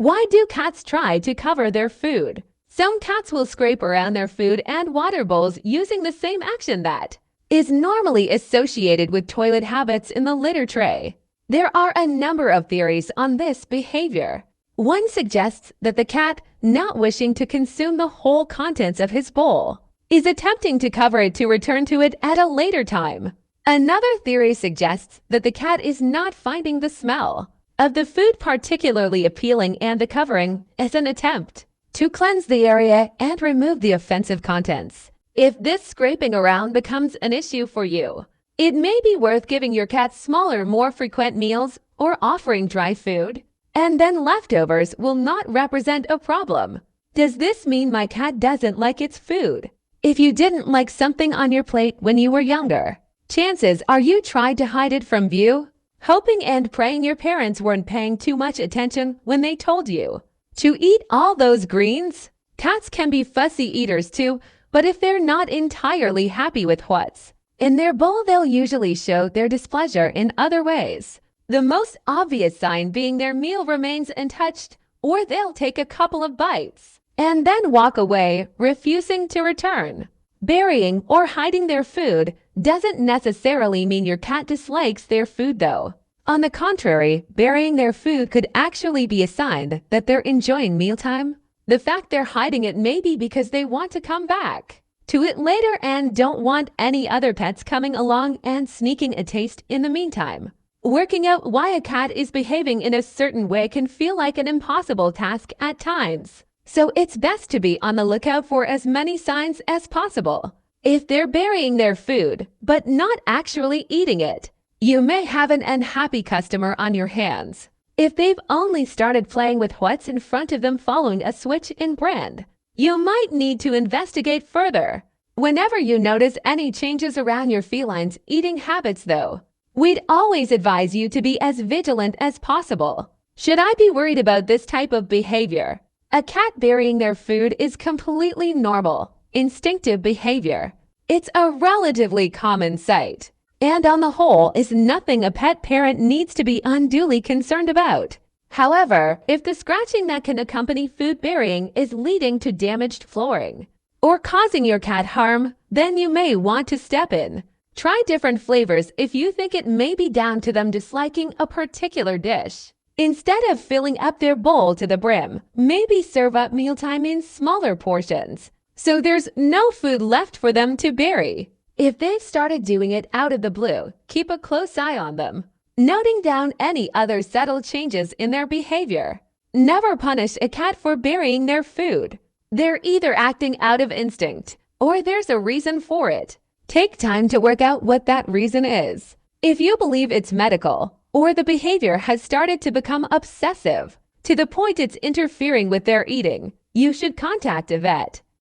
Why do cats try to cover their food? Some cats will scrape around their food and water bowls using the same action that is normally associated with toilet habits in the litter tray. There are a number of theories on this behavior. One suggests that the cat, not wishing to consume the whole contents of his bowl, is attempting to cover it to return to it at a later time. Another theory suggests that the cat is not finding the smell of the food particularly appealing, and the covering is an attempt to cleanse the area and remove the offensive contents. If this scraping around becomes an issue for you, it may be worth giving your cat smaller, more frequent meals or offering dry food, and then leftovers will not represent a problem. Does this mean my cat doesn't like its food? If you didn't like something on your plate when you were younger, chances are you tried to hide it from view, hoping and praying your parents weren't paying too much attention when they told you to eat all those greens. Cats can be fussy eaters too, but if they're not entirely happy with what's in their bowl, they'll usually show their displeasure in other ways. The most obvious sign being their meal remains untouched, or they'll take a couple of bites and then walk away, refusing to return. Burying or hiding their food doesn't necessarily mean your cat dislikes their food though. On the contrary, burying their food could actually be a sign that they're enjoying mealtime. The fact they're hiding it may be because they want to come back to it later and don't want any other pets coming along and sneaking a taste in the meantime. Working out why a cat is behaving in a certain way can feel like an impossible task at times, so it's best to be on the lookout for as many signs as possible. If they're burying their food but not actually eating it, you may have an unhappy customer on your hands. If they've only started playing with what's in front of them following a switch in brand, you might need to investigate further. Whenever you notice any changes around your feline's eating habits though, we'd always advise you to be as vigilant as possible. Should I be worried about this type of behavior? A cat burying their food is completely normal, instinctive behavior. It's a relatively common sight, and on the whole is nothing a pet parent needs to be unduly concerned about. However, if the scratching that can accompany food burying is leading to damaged flooring or causing your cat harm, then you may want to step in. Try different flavors if you think it may be down to them disliking a particular dish. Instead of filling up their bowl to the brim, maybe serve up mealtime in smaller portions, so there's no food left for them to bury. If they've started doing it out of the blue, keep a close eye on them, noting down any other subtle changes in their behavior. Never punish a cat for burying their food. They're either acting out of instinct, or there's a reason for it. Take time to work out what that reason is. If you believe it's medical, or the behavior has started to become obsessive to the point it's interfering with their eating, you should contact a vet.